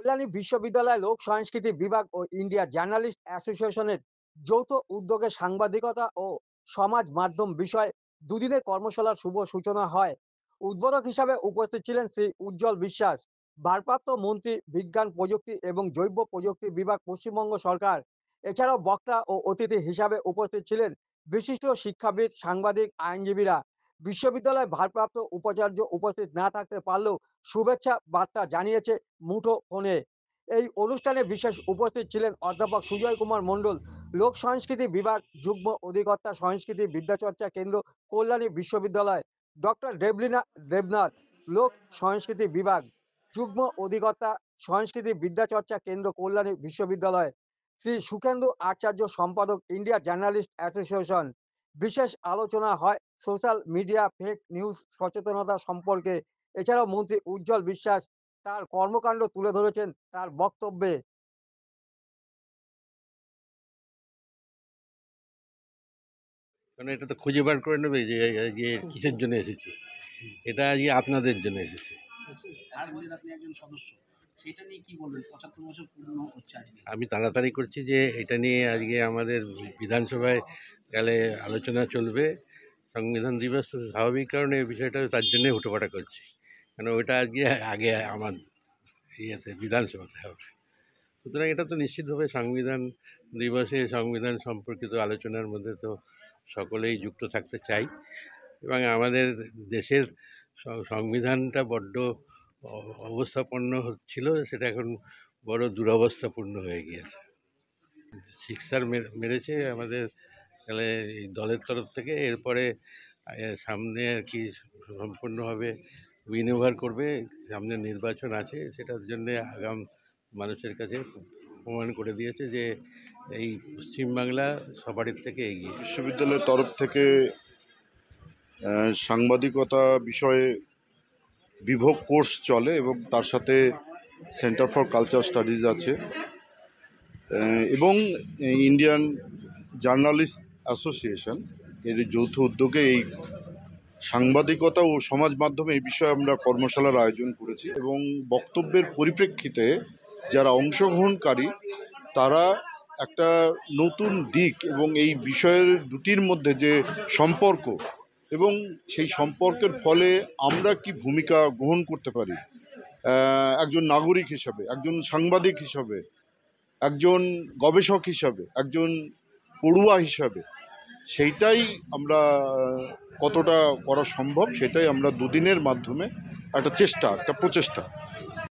কল্যাণী বিশ্ববিদ্যালয় লোক সংস্কৃতি বিভাগ ও ইন্ডিয়া জার্নালিস্ট অ্যাসোসিয়েশনের যৌথ উদ্যোগে সাংবাদিকতা ও সমাজ মাধ্যম বিষয়ে দুদিনের কর্মশালার শুভ সূচনা হয়। উদ্বোধক হিসাবে উপস্থিত ছিলেন শ্রী উজ্জ্বল বিশ্বাস, ভারপ্রাপ্ত মন্ত্রী, বিজ্ঞান প্রযুক্তি এবং জৈব প্রযুক্তি বিভাগ, পশ্চিমবঙ্গ সরকার। এছাড়াও বক্তা ও অতিথি হিসাবে উপস্থিত ছিলেন বিশিষ্ট শিক্ষাবিদ, সাংবাদিক, আইনজীবীরা। বিশ্ববিদ্যালয়ের ভারপ্রাপ্ত উপাচার্য উপস্থিত না থাকতে পারলেও শুভেচ্ছা বার্তা জানিয়েছে মুঠো ফোনে। এই অনুষ্ঠানে বিশেষ উপস্থিত ছিলেন অধ্যাপক সুজয় কুমার মণ্ডল, লোক সংস্কৃতি বিভাগ যুগ্ম অধিকর্তা, সংস্কৃতি বিদ্যাচর্চা কেন্দ্র, কল্যাণী বিশ্ববিদ্যালয়; ডক্টর দেবলীনা দেবনাথ, লোক সংস্কৃতি বিভাগ যুগ্ম অধিকর্তা, সংস্কৃতি বিদ্যাচর্চা কেন্দ্র, কল্যাণী বিশ্ববিদ্যালয়; শ্রী সুখেন্দু আচার্য, সম্পাদক, ইন্ডিয়া জার্নালিস্ট অ্যাসোসিয়েশন। বিশেষ আলোচনা হয় সোশ্যাল মিডিয়া ফেক নিউজ সচেতনতা সম্পর্কে। এছাড়াও মন্ত্রী উজ্জ্বল বিশ্বাস তার কর্মকাণ্ড তুলে ধরেছেন তার বক্তব্যে। কারণ এটা তো খুঁজে বার করে নেবে যে আজকে কিসের জন্য এসেছি। এটা আজকে আপনাদের জন্য এসেছি। অ্যাসেম্বলির আপনি একজন সদস্য, সেটা নিয়ে কি বলবেন? ৭৫ বছর পূর্ণ হচ্ছে আজকে। আমি তাড়াতাড়ি করছি যে এটা নিয়ে আজকে আমাদের বিধানসভায় গেলে আলোচনা চলবে। সংবিধান দিবস তো স্বাভাবিক কারণে এই বিষয়টা তার জন্যে হুটোপাটা করছি, কারণ ওইটা আজকে আগে আমার ইয়েতে বিধানসভাতে হবে। সুতরাং এটা তো নিশ্চিতভাবে সংবিধান দিবসে সংবিধান সম্পর্কিত আলোচনার মধ্যে তো সকলেই যুক্ত থাকতে চাই। এবং আমাদের দেশের সংবিধানটা বড্ড অবস্থাপন্ন হচ্ছিল, সেটা এখন বড় দুরবস্থাপূর্ণ হয়ে গিয়েছে। সিক্সার মেরেছে আমাদের তাহলে এই দলের তরফ থেকে। এরপরে সামনে আর কি সম্পূর্ণভাবে উইন ওভার করবে, সামনে নির্বাচন আছে, সেটার জন্যে আগাম মানুষের কাছে প্রমাণ করে দিয়েছে যে এই পশ্চিমবাংলা সবারই থেকে এগিয়ে। বিশ্ববিদ্যালয়ের তরফ থেকে সাংবাদিকতা বিষয়ে বিভোগ কোর্স চলে এবং তার সাথে সেন্টার ফর কালচার স্টাডিজ আছে এবং ইন্ডিয়ান জার্নালিস্ট অ্যাসোসিয়েশন এর যৌথ উদ্যোগে এই সাংবাদিকতা ও সমাজ মাধ্যমে এই বিষয়ে আমরা কর্মশালার আয়োজন করেছি এবং বক্তব্যের পরিপ্রেক্ষিতে যারা অংশগ্রহণকারী তারা একটা নতুন দিক এবং এই বিষয়ের দুটির মধ্যে যে সম্পর্ক এবং সেই সম্পর্কের ফলে আমরা কি ভূমিকা গ্রহণ করতে পারি একজন নাগরিক হিসাবে, একজন সাংবাদিক হিসাবে, একজন গবেষক হিসাবে, একজন পড়ুয়া হিসাবে, সেইটাই আমরা কতটা করা সম্ভব সেটাই আমরা দুদিনের মাধ্যমে একটা প্রচেষ্টা